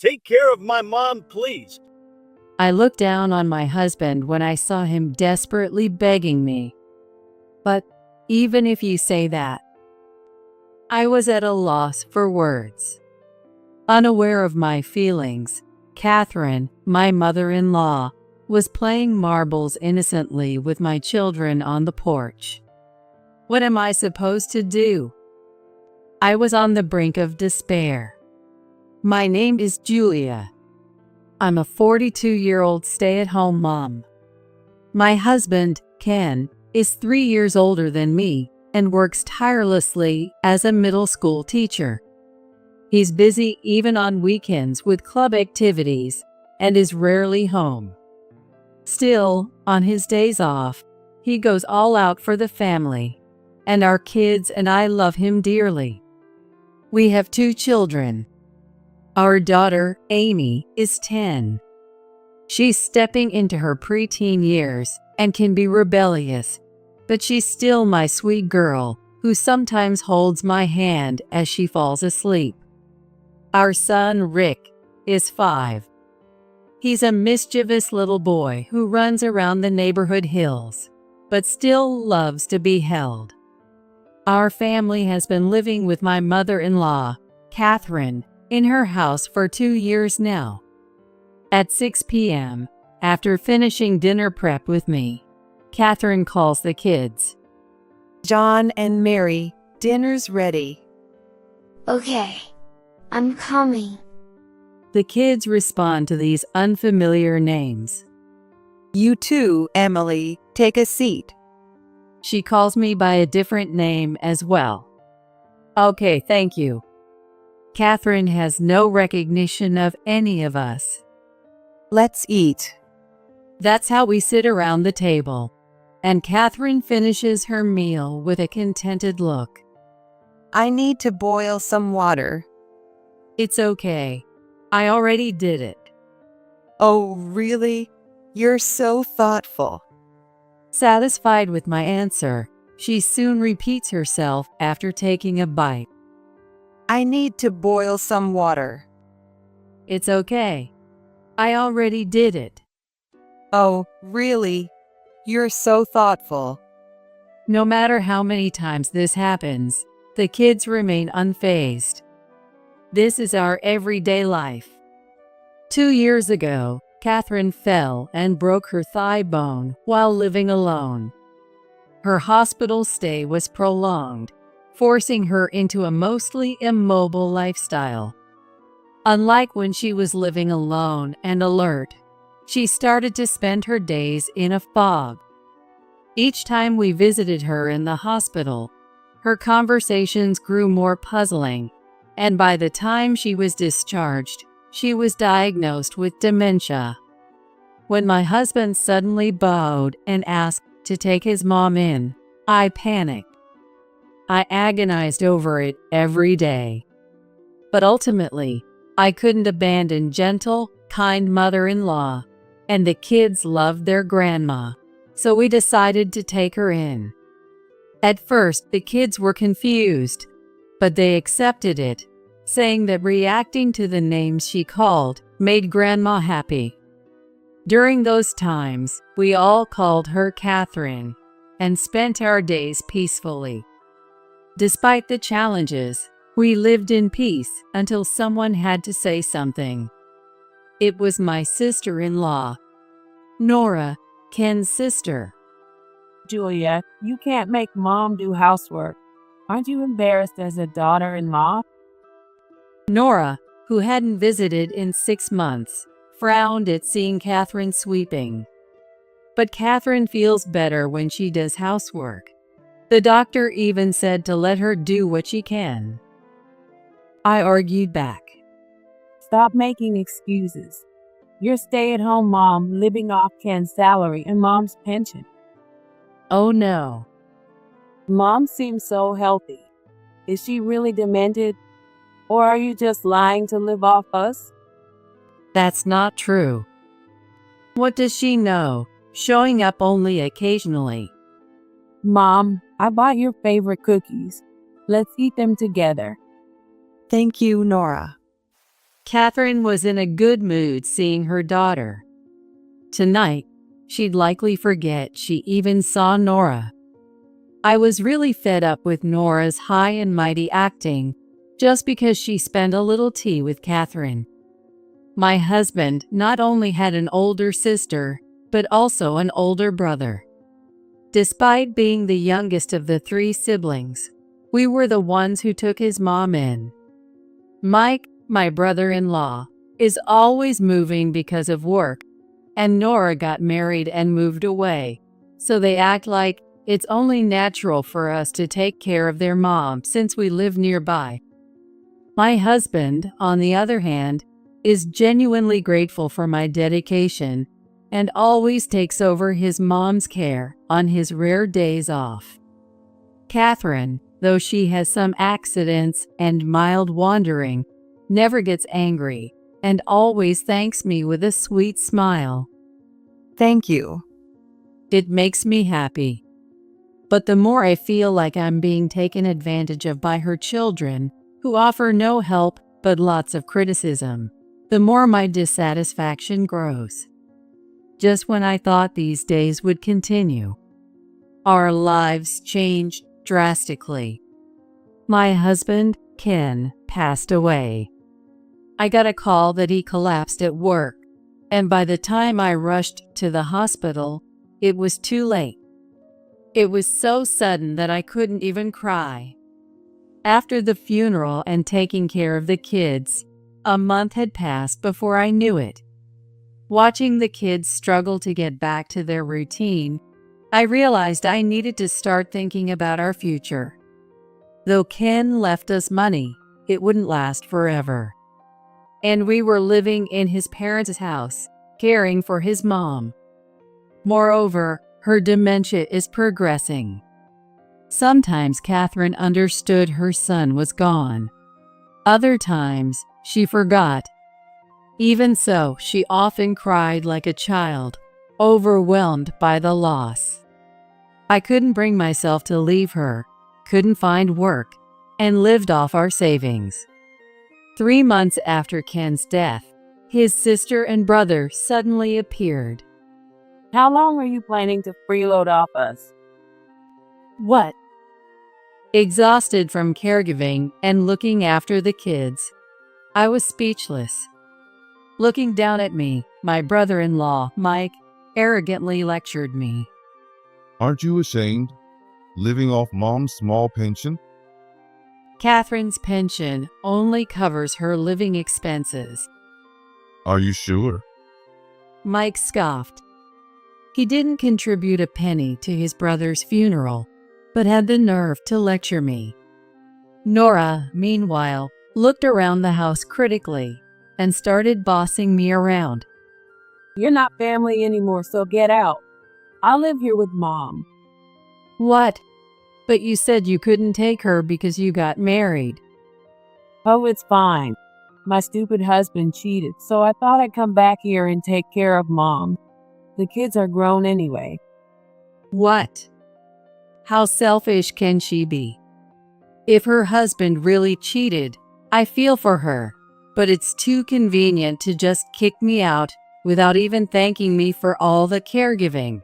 Take care of my mom, please. I looked down on my husband when I saw him desperately begging me. But even if you say that, I was at a loss for words. Unaware of my feelings, Catherine, my mother-in-law, was playing marbles innocently with my children on the porch. What am I supposed to do? I was on the brink of despair. My name is Julia. I'm a 42-year-old stay-at-home mom. My husband, Ken, is 3 years older than me and works tirelessly as a middle school teacher. He's busy even on weekends with club activities and is rarely home. Still, on his days off, he goes all out for the family, and our kids and I love him dearly. We have 2 children. Our daughter, Amy, is 10. She's stepping into her preteen years and can be rebellious, but she's still my sweet girl who sometimes holds my hand as she falls asleep. Our son, Rick, is 5. He's a mischievous little boy who runs around the neighborhood hills, but still loves to be held. Our family has been living with my mother-in-law, Catherine, in her house for 2 years now. At 6 p.m., after finishing dinner prep with me, Catherine calls the kids. John and Mary, dinner's ready. Okay, I'm coming. The kids respond to these unfamiliar names. You too, Emily, take a seat. She calls me by a different name as well. Okay, thank you. Catherine has no recognition of any of us. Let's eat. That's how we sit around the table, and Catherine finishes her meal with a contented look. I need to boil some water. It's okay. I already did it. Oh, really? You're so thoughtful. Satisfied with my answer, she soon repeats herself after taking a bite. I need to boil some water. It's okay. I already did it. Oh, really? You're so thoughtful. No matter how many times this happens, the kids remain unfazed. This is our everyday life. 2 years ago, Catherine fell and broke her thigh bone while living alone. Her hospital stay was prolonged, forcing her into a mostly immobile lifestyle. Unlike when she was living alone and alert, she started to spend her days in a fog. Each time we visited her in the hospital, her conversations grew more puzzling, and by the time she was discharged, she was diagnosed with dementia. When my husband suddenly bowed and asked to take his mom in, I panicked. I agonized over it every day. But ultimately, I couldn't abandon gentle, kind mother-in-law, and the kids loved their grandma, so we decided to take her in. At first, the kids were confused, but they accepted it, saying that reacting to the names she called made Grandma happy. During those times, we all called her Catherine and spent our days peacefully. Despite the challenges, we lived in peace until someone had to say something. It was my sister-in-law, Nora, Ken's sister. Julia, you can't make mom do housework. Aren't you embarrassed as a daughter-in-law? Nora, who hadn't visited in 6 months, frowned at seeing Catherine sweeping. But Catherine feels better when she does housework. The doctor even said to let her do what she can. I argued back. Stop making excuses. You're stay-at-home mom living off Ken's salary and mom's pension. Oh no. Mom seems so healthy. Is she really demented? Or are you just lying to live off us? That's not true. What does she know, showing up only occasionally? Mom, I bought your favorite cookies. Let's eat them together. Thank you, Nora. Catherine was in a good mood seeing her daughter. Tonight, she'd likely forget she even saw Nora. I was really fed up with Nora's high and mighty acting just because she spent a little tea with Catherine. My husband not only had an older sister, but also an older brother. Despite being the youngest of the 3 siblings, we were the ones who took his mom in. Mike, my brother-in-law, is always moving because of work, and Nora got married and moved away, so they act like it's only natural for us to take care of their mom since we live nearby. My husband, on the other hand, is genuinely grateful for my dedication and always takes over his mom's care on his rare days off. Catherine, though she has some accidents and mild wandering, never gets angry and always thanks me with a sweet smile. Thank you. It makes me happy. But the more I feel like I'm being taken advantage of by her children, who offer no help but lots of criticism, the more my dissatisfaction grows. Just when I thought these days would continue, our lives changed drastically. My husband, Ken, passed away. I got a call that he collapsed at work, and by the time I rushed to the hospital, it was too late. It was so sudden that I couldn't even cry. After the funeral and taking care of the kids, a month had passed before I knew it. Watching the kids struggle to get back to their routine, I realized I needed to start thinking about our future. Though Ken left us money, it wouldn't last forever. And we were living in his parents' house, caring for his mom. Moreover, her dementia is progressing. Sometimes Catherine understood her son was gone. Other times, she forgot. Even so, she often cried like a child, overwhelmed by the loss. I couldn't bring myself to leave her, couldn't find work, and lived off our savings. 3 months after Ken's death, his sister and brother suddenly appeared. How long are you planning to freeload off us? What? Exhausted from caregiving and looking after the kids, I was speechless. Looking down at me, my brother-in-law, Mike, arrogantly lectured me. Aren't you ashamed? Living off mom's small pension? Catherine's pension only covers her living expenses. Are you sure? Mike scoffed. He didn't contribute a penny to his brother's funeral, but had the nerve to lecture me. Nora, meanwhile, looked around the house critically and started bossing me around. You're not family anymore, so get out. I live here with Mom. What? But you said you couldn't take her because you got married. Oh, it's fine. My stupid husband cheated, so I thought I'd come back here and take care of Mom. The kids are grown anyway. What? How selfish can she be? If her husband really cheated, I feel for her, but it's too convenient to just kick me out without even thanking me for all the caregiving.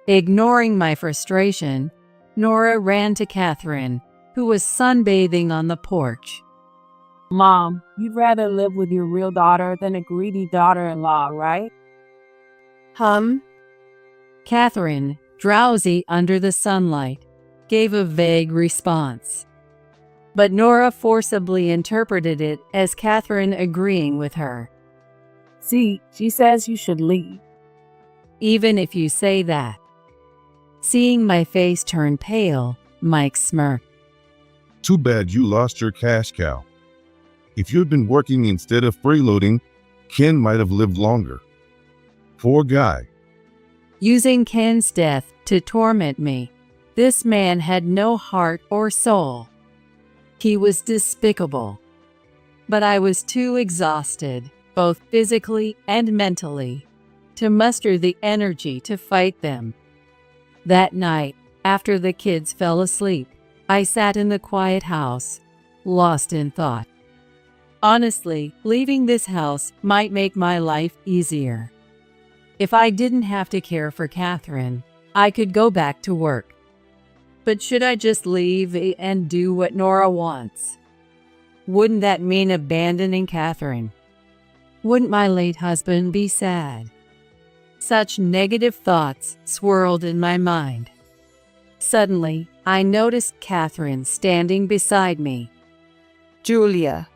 Ignoring my frustration, Nora ran to Catherine, who was sunbathing on the porch. Mom, you'd rather live with your real daughter than a greedy daughter-in-law, right? Catherine, drowsy under the sunlight, gave a vague response. But Nora forcibly interpreted it as Catherine agreeing with her. See, she says you should leave. Even if you say that. Seeing my face turn pale, Mike smirked. Too bad you lost your cash cow. If you'd been working instead of freeloading, Ken might have lived longer. Poor guy. Using Ken's death to torment me, this man had no heart or soul. He was despicable. But I was too exhausted, both physically and mentally, to muster the energy to fight them. That night, after the kids fell asleep, I sat in the quiet house, lost in thought. Honestly, leaving this house might make my life easier. If I didn't have to care for Catherine, I could go back to work. But should I just leave and do what Nora wants? Wouldn't that mean abandoning Catherine? Wouldn't my late husband be sad? Such negative thoughts swirled in my mind. Suddenly, I noticed Catherine standing beside me. Julia.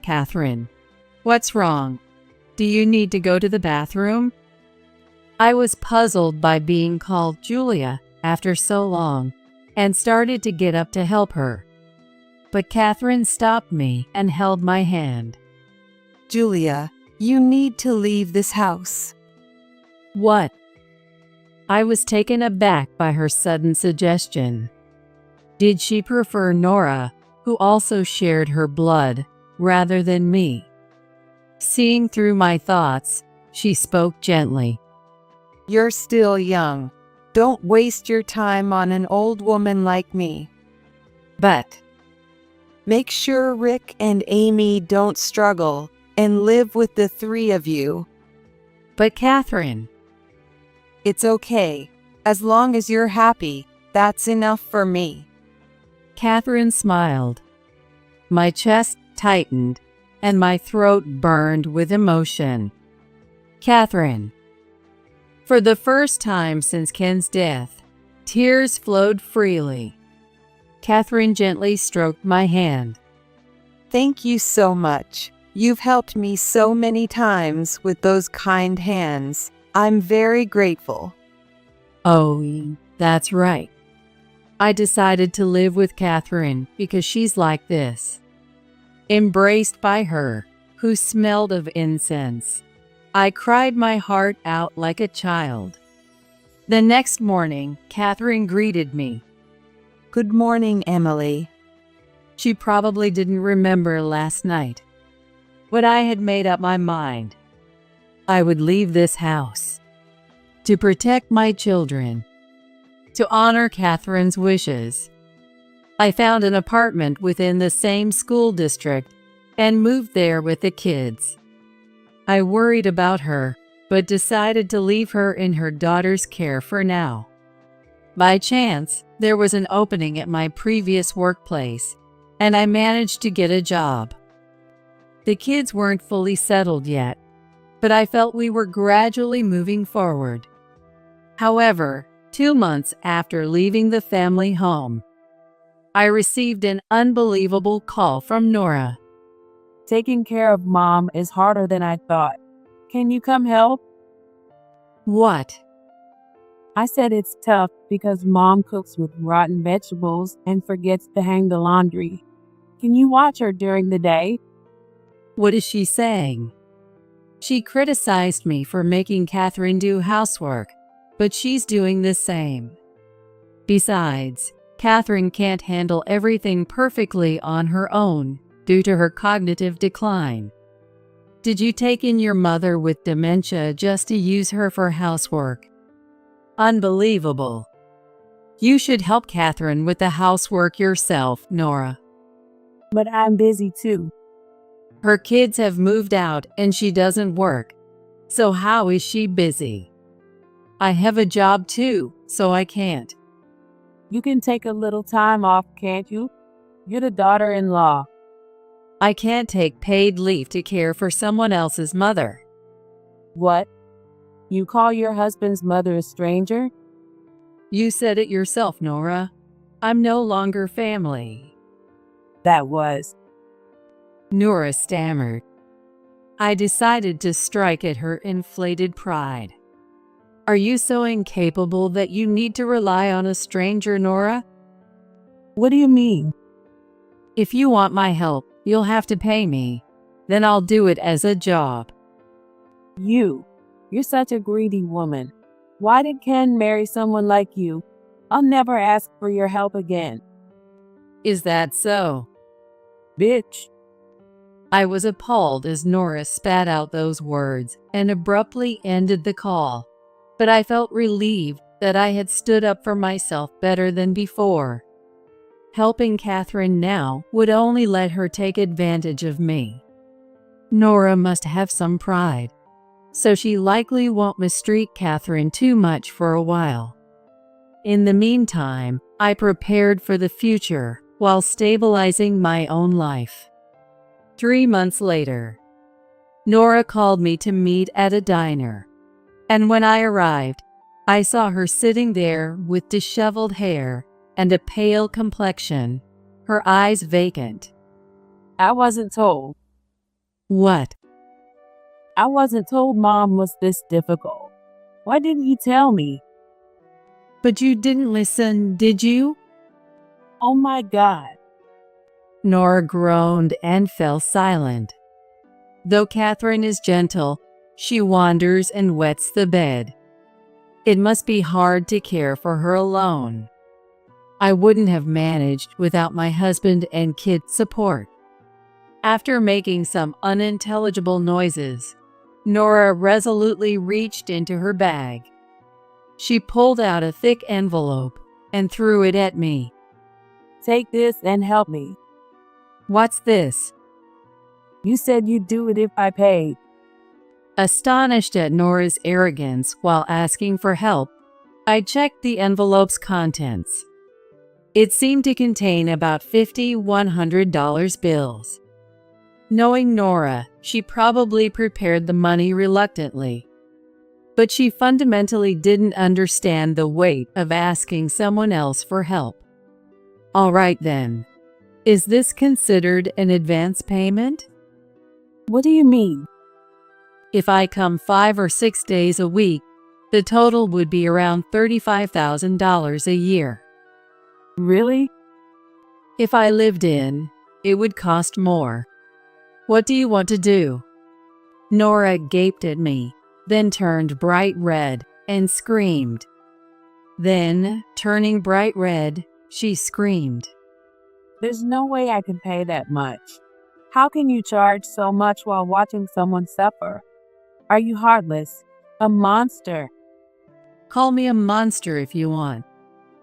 Catherine, what's wrong? Do you need to go to the bathroom? I was puzzled by being called Julia after so long and started to get up to help her. But Catherine stopped me and held my hand. Julia, you need to leave this house. What? I was taken aback by her sudden suggestion. Did she prefer Nora, who also shared her blood, rather than me? Seeing through my thoughts, she spoke gently. You're still young. Don't waste your time on an old woman like me. But make sure Rick and Amy don't struggle and live with the three of you. But Catherine, It's okay. As long as you're happy, that's enough for me. Catherine smiled. My chest tightened and my throat burned with emotion. Catherine. For the first time since Ken's death, tears flowed freely. Catherine gently stroked my hand. Thank you so much. You've helped me so many times with those kind hands. I'm very grateful. Oh, that's right. I decided to live with Catherine because she's like this. Embraced by her, who smelled of incense, I cried my heart out like a child. The next morning, Catherine greeted me. Good morning, Emily. She probably didn't remember last night, but I had made up my mind. I would leave this house to protect my children, to honor Catherine's wishes. I found an apartment within the same school district and moved there with the kids. I worried about her, but decided to leave her in her daughter's care for now. By chance, there was an opening at my previous workplace, and I managed to get a job. The kids weren't fully settled yet, but I felt we were gradually moving forward. However, 2 months after leaving the family home, I received an unbelievable call from Nora. Taking care of Mom is harder than I thought. Can you come help? What? I said it's tough because Mom cooks with rotten vegetables and forgets to hang the laundry. Can you watch her during the day? What is she saying? She criticized me for making Catherine do housework, but she's doing the same. Besides, Catherine can't handle everything perfectly on her own due to her cognitive decline. Did you take in your mother with dementia just to use her for housework? Unbelievable. You should help Catherine with the housework yourself, Nora. But I'm busy too. Her kids have moved out and she doesn't work. So how is she busy? I have a job too, so I can't. You can take a little time off, can't you? You're the daughter-in-law. I can't take paid leave to care for someone else's mother. What? You call your husband's mother a stranger? You said it yourself, Nora. I'm no longer family. That was. Nora stammered. I decided to strike at her inflated pride. Are you so incapable that you need to rely on a stranger, Nora? What do you mean? If you want my help, you'll have to pay me. Then I'll do it as a job. You're such a greedy woman. Why did Ken marry someone like you? I'll never ask for your help again. Is that so? Bitch. I was appalled as Nora spat out those words and abruptly ended the call. But I felt relieved that I had stood up for myself better than before. helping Catherine now would only let her take advantage of me. Nora must have some pride, so she likely won't mistreat Catherine too much for a while. In the meantime, I prepared for the future while stabilizing my own life. 3 months later, Nora called me to meet at a diner, and when I arrived, I saw her sitting there with disheveled hair and a pale complexion, her eyes vacant. I wasn't told. What? I wasn't told Mom was this difficult. Why didn't you tell me? But you didn't listen, did you? Oh my God. Nora groaned and fell silent. Though Catherine is gentle, she wanders and wets the bed. It must be hard to care for her alone. I wouldn't have managed without my husband and kids' support. After making some unintelligible noises, Nora resolutely reached into her bag. She pulled out a thick envelope and threw it at me. Take this and help me. What's this? You said you'd do it if I paid. Astonished at Nora's arrogance while asking for help, I checked the envelope's contents. It seemed to contain about 50 $100 bills. Knowing Nora, she probably prepared the money reluctantly. But she fundamentally didn't understand the weight of asking someone else for help. All right then. Is this considered an advance payment? What do you mean? If I come 5 or 6 days a week, the total would be around $35,000 a year. Really? If I lived in, it would cost more. What do you want to do? Nora gaped at me, then turned bright red and screamed. Then, turning bright red, she screamed. There's no way I can pay that much. How can you charge so much while watching someone suffer? Are you heartless? A monster? Call me a monster if you want.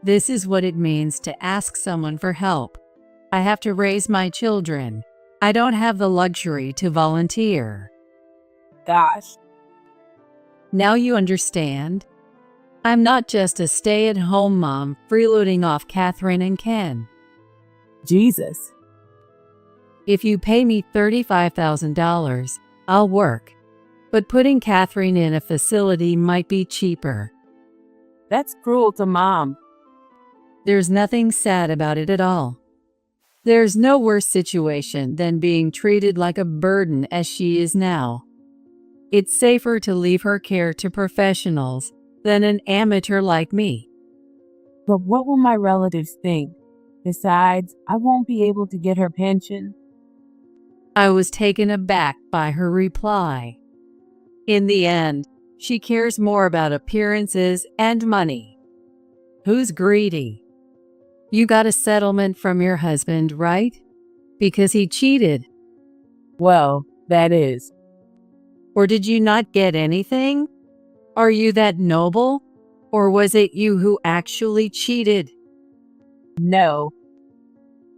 This is what it means to ask someone for help. I have to raise my children. I don't have the luxury to volunteer. Gosh. Now you understand? I'm not just a stay-at-home mom freeloading off Catherine and Ken. Jesus. If you pay me $35,000, I'll work. But putting Catherine in a facility might be cheaper. That's cruel to Mom. There's nothing sad about it at all. There's no worse situation than being treated like a burden as she is now. It's safer to leave her care to professionals than an amateur like me. But what will my relatives think? Besides, I won't be able to get her pension. I was taken aback by her reply. In the end, she cares more about appearances and money. Who's greedy? You got a settlement from your husband, right? Because he cheated. Well, that is. Or did you not get anything? Are you that noble? Or was it you who actually cheated? No.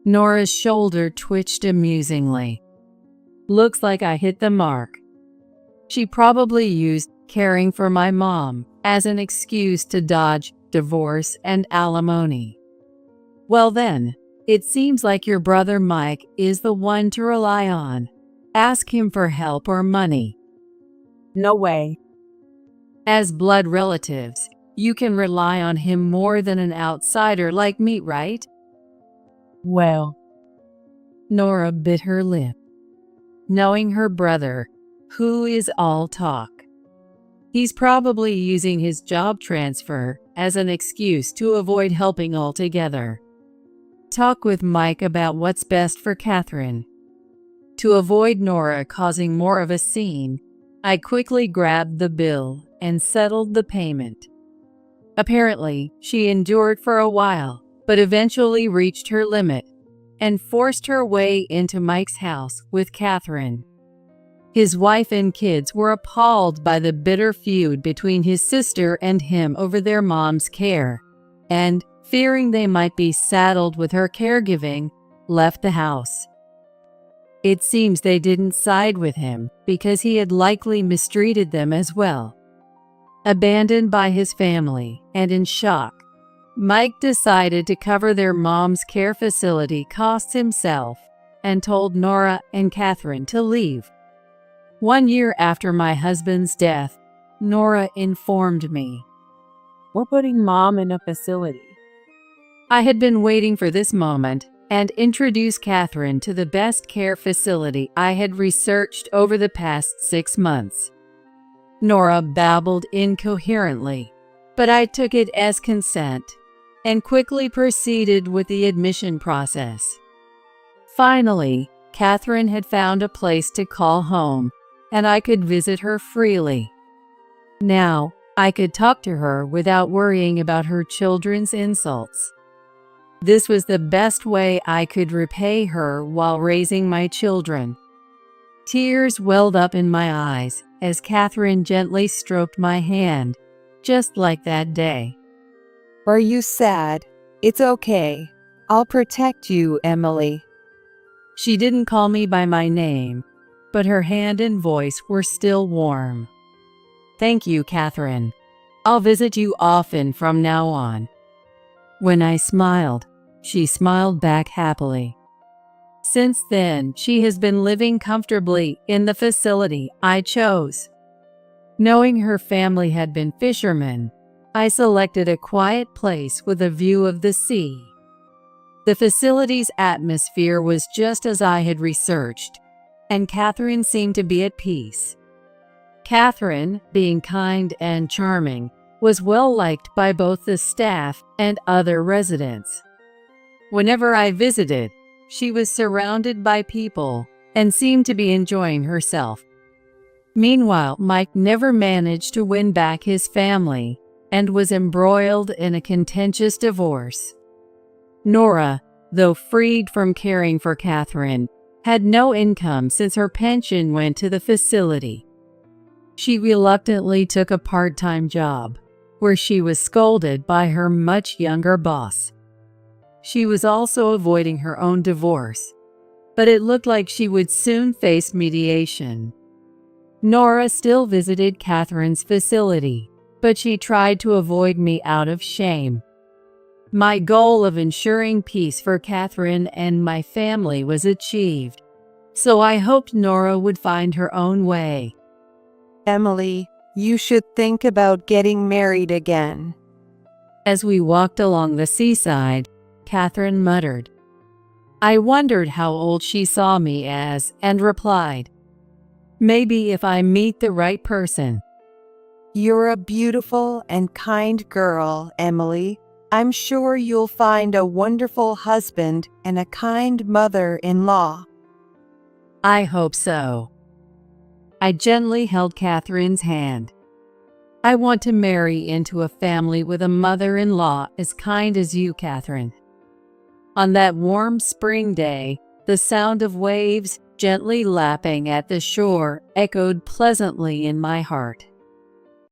Nora's shoulder twitched amusingly. Looks like I hit the mark. She probably used caring for my mom as an excuse to dodge divorce and alimony. Well then, it seems like your brother Mike is the one to rely on. Ask him for help or money. No way. As blood relatives, you can rely on him more than an outsider like me, right? Well. Nora bit her lip. Knowing her brother, who is all talk. He's probably using his job transfer as an excuse to avoid helping altogether. Talk with Mike about what's best for Catherine. To avoid Nora causing more of a scene, I quickly grabbed the bill and settled the payment. Apparently, she endured for a while, but eventually reached her limit and forced her way into Mike's house with Catherine. His wife and kids were appalled by the bitter feud between his sister and him over their mom's care, and, fearing they might be saddled with her caregiving, left the house. It seems they didn't side with him because he had likely mistreated them as well. Abandoned by his family and in shock, Mike decided to cover their mom's care facility costs himself and told Nora and Catherine to leave. 1 year after my husband's death, Nora informed me. We're putting Mom in a facility. I had been waiting for this moment and introduced Catherine to the best care facility I had researched over the past 6 months. Nora babbled incoherently, but I took it as consent and quickly proceeded with the admission process. Finally, Catherine had found a place to call home, and I could visit her freely. Now, I could talk to her without worrying about her children's insults. This was the best way I could repay her while raising my children. Tears welled up in my eyes as Catherine gently stroked my hand, just like that day. Are you sad? It's okay. I'll protect you, Emily. She didn't call me by my name, but her hand and voice were still warm. Thank you, Catherine. I'll visit you often from now on. When I smiled, she smiled back happily. Since then, she has been living comfortably in the facility I chose. Knowing her family had been fishermen, I selected a quiet place with a view of the sea. The facility's atmosphere was just as I had researched, and Catherine seemed to be at peace. Catherine, being kind and charming, was well liked by both the staff and other residents. Whenever I visited, she was surrounded by people and seemed to be enjoying herself. Meanwhile, Mike never managed to win back his family and was embroiled in a contentious divorce. Nora, though freed from caring for Catherine, had no income since her pension went to the facility. She reluctantly took a part-time job, where she was scolded by her much younger boss. She was also avoiding her own divorce, but it looked like she would soon face mediation. Nora still visited Catherine's facility, but she tried to avoid me out of shame. My goal of ensuring peace for Catherine and my family was achieved, so I hoped Nora would find her own way. Emily, you should think about getting married again. As we walked along the seaside, Catherine muttered. I wondered how old she saw me as and replied, maybe if I meet the right person. You're a beautiful and kind girl, Emily. I'm sure you'll find a wonderful husband and a kind mother-in-law. I hope so. I gently held Catherine's hand. I want to marry into a family with a mother-in-law as kind as you, Catherine. On that warm spring day, the sound of waves gently lapping at the shore echoed pleasantly in my heart.